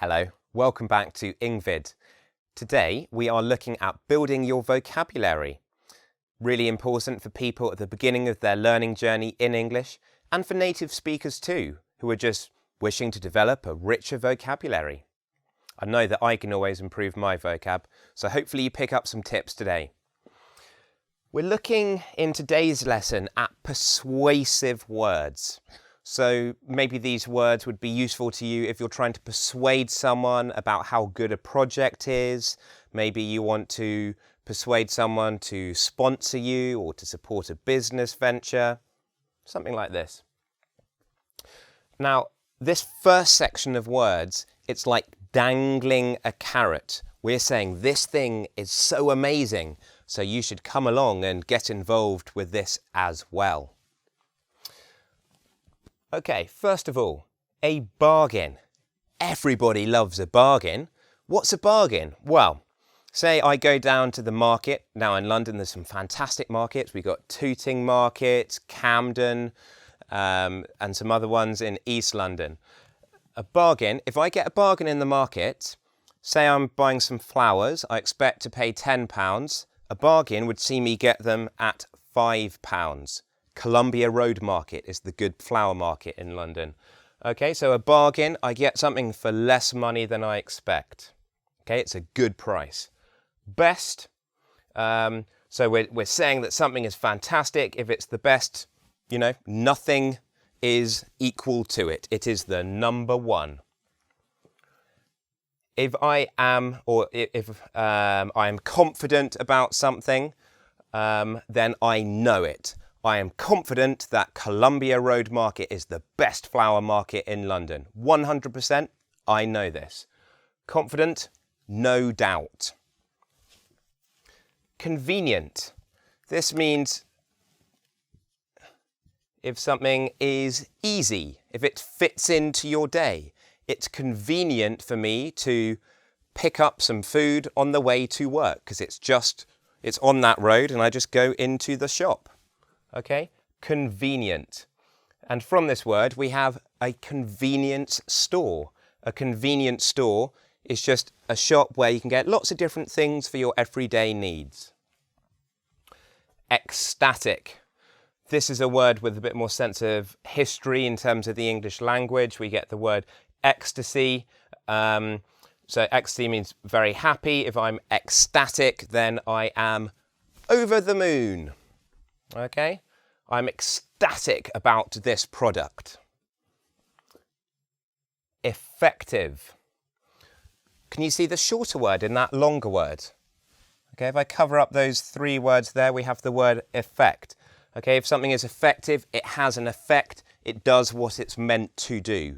Hello, welcome back to engVid. Today we are looking at building your vocabulary. Really important for people at the beginning of their learning journey in English and for native speakers too, who are just wishing to develop a richer vocabulary. I know that I can always improve my vocab, so hopefully you pick up some tips today. We're looking in today's lesson at persuasive words. So maybe these words would be useful to you if you're trying to persuade someone about how good a project is. Maybe you want to persuade someone to sponsor you or to support a business venture, something like this. Now, this first section of words, it's like dangling a carrot. We're saying this thing is so amazing, so you should come along and get involved with this as well. Okay, first of all, a bargain. Everybody loves a bargain. What's a bargain? Well, say I go down to the market. Now in London there's some fantastic markets. We've got Tooting Market, Camdeon, and some other ones in East London. A bargain, if I get a bargain in the market, say I'm buying some flowers, I expect to pay £10. A bargain would see me get them at £5. Columbia Road Market is the good flower market in London. Okay, so a bargain, I get something for less money than I expect. Okay, it's a good price. Best, so we're saying that something is fantastic. If it's the best, you know, nothing is equal to it. It is the number one. If I am, or if I am confident about something, then I know it. I am confident that Columbia Road Market is the best flower market in London. 100%, I know this. Confident, no doubt. Convenient. This means if something is easy, if it fits into your day. It's convenient for me to pick up some food on the way to work because it's on that road and I just go into the shop. Okay, convenient. And from this word, we have a convenience store. A convenience store is just a shop where you can get lots of different things for your everyday needs. Ecstatic. This is a word with a bit more sense of history in terms of the English language. We get the word ecstasy. So ecstasy means very happy. If I'm ecstatic, then I am over the moon. Okay, I'm ecstatic about this product. Effective. Can you see the shorter word in that longer word? Okay, if I cover up those three words there, we have the word effect. Okay, if something is effective, it has an effect. It does what it's meant to do.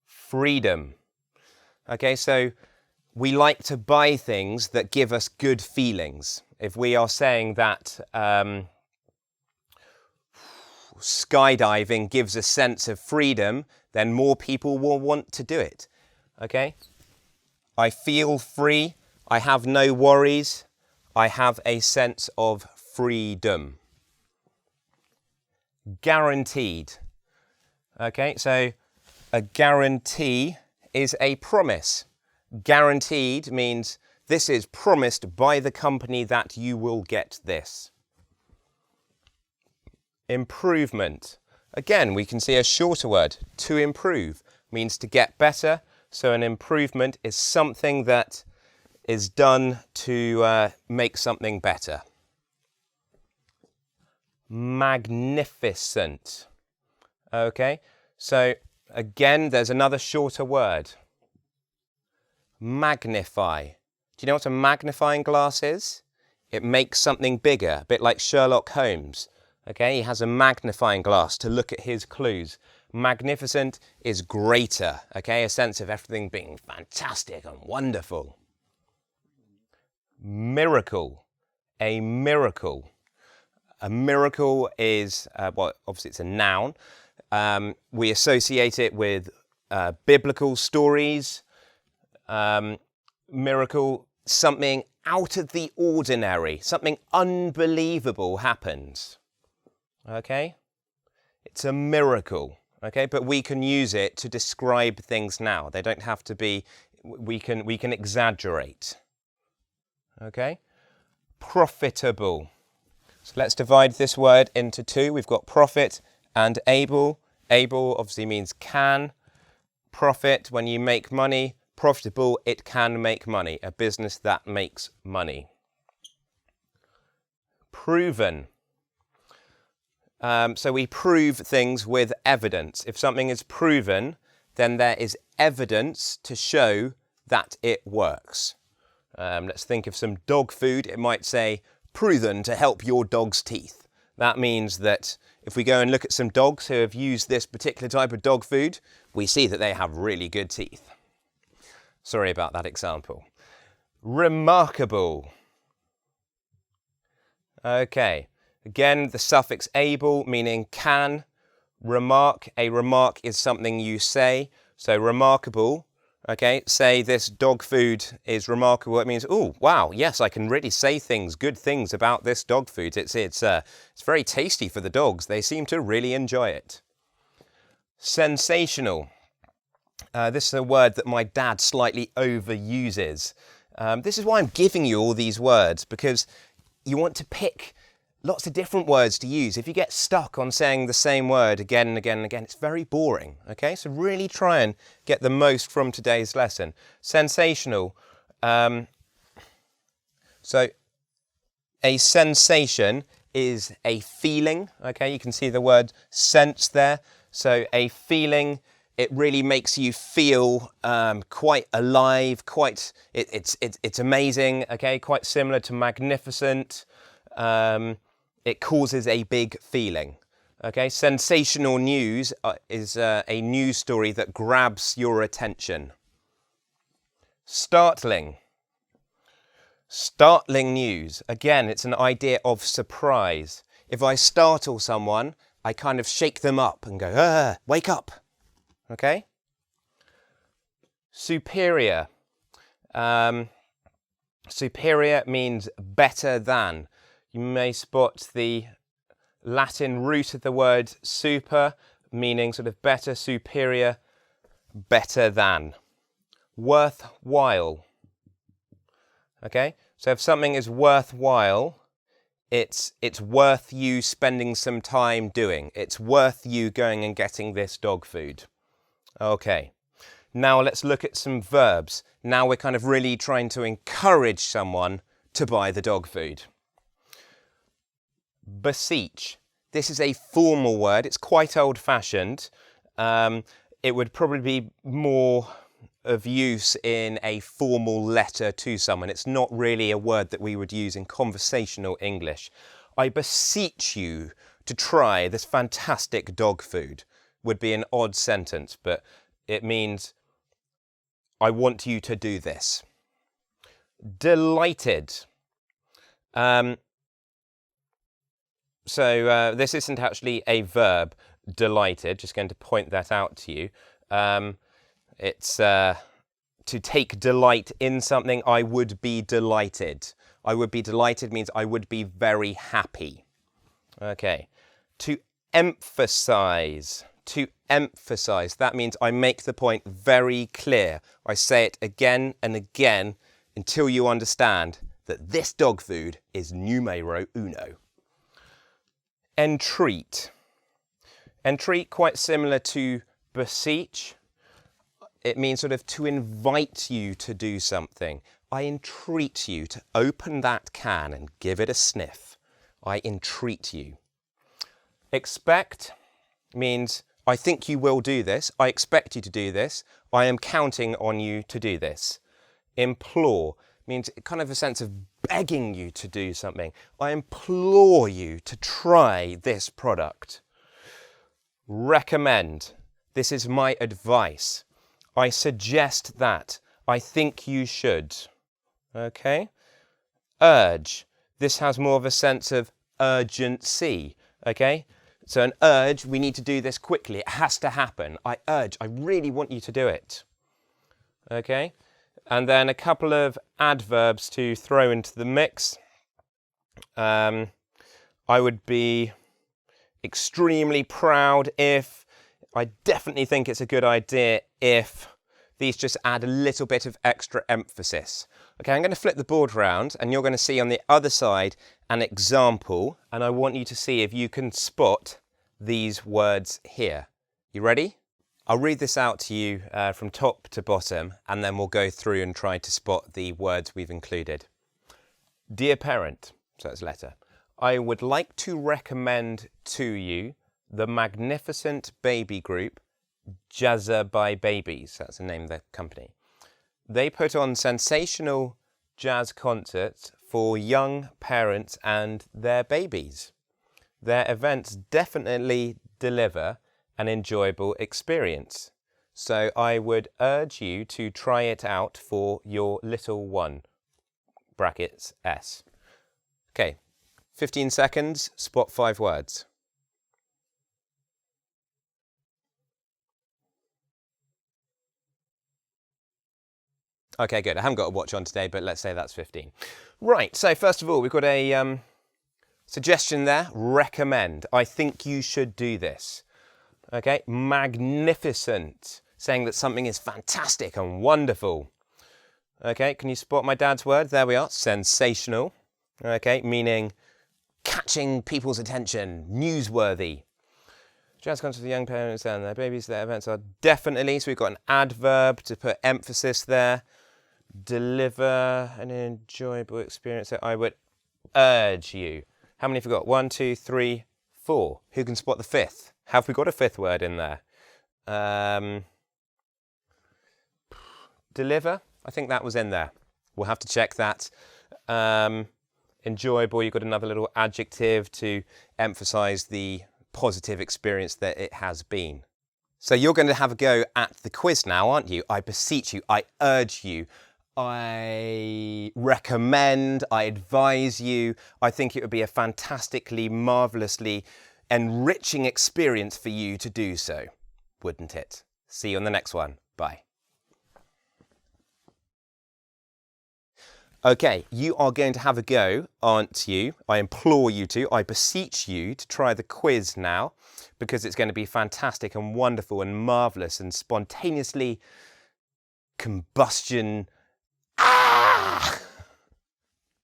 Freedom. Okay, so we like to buy things that give us good feelings. If we are saying that skydiving gives a sense of freedom, then more people will want to do it. Okay? I feel free. I have no worries. I have a sense of freedom. Guaranteed. Okay, so a guarantee is a promise. Guaranteed means this is promised by the company that you will get this. Improvement. Again, we can see a shorter word. To improve means to get better. So an improvement is something that is done to make something better. Magnificent. Okay, so again, there's another shorter word. Magnify. Do you know what a magnifying glass is? It makes something bigger, a bit like Sherlock Holmes. Okay, he has a magnifying glass to look at his clues. Magnificent is greater, okay, a sense of everything being fantastic and wonderful. Miracle. A miracle. A miracle is, well, obviously it's a noun. We associate it with biblical stories. Miracle, something out of the ordinary, something unbelievable happens. Okay? It's a miracle. okay? But we can use it to describe things now. They don't have to be, we can exaggerate, okay? Profitable. So let's divide this word into two. We've got profit and able. Able obviously means can. Profit, when you make money. Profitable, it can make money. A business that makes money. Proven. So we prove things with evidence. If something is proven, then there is evidence to show that it works. Let's think of some dog food. It might say, proven to help your dog's teeth. That means that if we go and look at some dogs who have used this particular type of dog food, we see that they have really good teeth. Sorry about that example. Remarkable. Okay, again, the suffix able meaning can. Remark, a remark is something you say. So remarkable, okay, say this dog food is remarkable. It means, oh, wow, yes, I can really say things, good things about this dog food. It's very tasty for the dogs. They seem to really enjoy it. Sensational. This is a word that my dad slightly overuses. This is why I'm giving you all these words, because you want to pick lots of different words to use. If you get stuck on saying the same word again and again and again, it's very boring, okay? So really try and get the most from today's lesson. Sensational. So a sensation is a feeling, okay? You can see the word sense there. So a feeling, it really makes you feel quite alive, it's amazing, okay? Quite similar to magnificent. It causes a big feeling, okay? Sensational news is a news story that grabs your attention. Startling. Startling news. Again, it's an idea of surprise. If I startle someone, I kind of shake them up and go, wake up. Okay? Superior. Superior means better than. You may spot the Latin root of the word super, meaning sort of better, superior, better than. Worthwhile. Okay? So if something is worthwhile, it's worth you spending some time doing. It's worth you going and getting this dog food. Okay, now let's look at some verbs. Now we're kind of really trying to encourage someone to buy the dog food. Beseech. This is a formal word. It's quite old-fashioned. It would probably be more of use in a formal letter to someone. It's not really a word that we would use in conversational English. I beseech you to try this fantastic dog food. Would be an odd sentence, but it means I want you to do this. Delighted. So this isn't actually a verb, delighted. Just going to point that out to you. It's to take delight in something. I would be delighted. I would be delighted means I would be very happy. Okay. To emphasize. To emphasize. That means I make the point very clear. I say it again and again until you understand that this dog food is numero uno. Entreat. Entreat, quite similar to beseech. It means sort of to invite you to do something. I entreat you to open that can and give it a sniff. I entreat you. Expect means I think you will do this. I expect you to do this. I am counting on you to do this. Implore means kind of a sense of begging you to do something. I implore you to try this product. Recommend. This is my advice. I suggest that. I think you should. Okay? Urge. This has more of a sense of urgency. Okay? So an urge, we need to do this quickly. It has to happen. I urge. I really want you to do it. Okay? And then a couple of adverbs to throw into the mix. I would be extremely proud if I definitely think it's a good idea if these just add a little bit of extra emphasis. Okay, I'm going to flip the board round and you're going to see on the other side an example, and I want you to see if you can spot these words here. You ready? I'll read this out to you from top to bottom, and then we'll go through and try to spot the words we've included. Dear parent, so that's letter, I would like to recommend to you the magnificent baby group Jazza by Babies. That's the name of the company. They put on sensational jazz concerts for young parents and their babies. Their events definitely deliver an enjoyable experience. So I would urge you to try it out for your little one. Brackets S. Okay, 15 seconds, spot 5 words. Okay, good. I haven't got a watch on today, but let's say that's 15. Right, so first of all, we've got a suggestion there, recommend. I think you should do this. Okay, magnificent, saying that something is fantastic and wonderful. Okay, can you spot my dad's word? There we are, sensational. Okay, meaning catching people's attention, newsworthy. Jazz concert for young parents and their babies, their events are definitely, so we've got an adverb to put emphasis there. Deliver an enjoyable experience. So I would urge you. How many have we got? 1, 2, 3, 4. Who can spot the 5th? Have we got a 5th word in there? Deliver. I think that was in there. We'll have to check that. Enjoyable. You've got another little adjective to emphasize the positive experience that it has been. So you're going to have a go at the quiz now, aren't you? I beseech you. I urge you. I recommend, I advise you. I think it would be a fantastically, marvellously enriching experience for you to do so, wouldn't it? See you on the next one. Bye. Okay, you are going to have a go, aren't you? I implore you to, I beseech you to try the quiz now, because it's going to be fantastic and wonderful and marvellous and spontaneously combustion. Ah!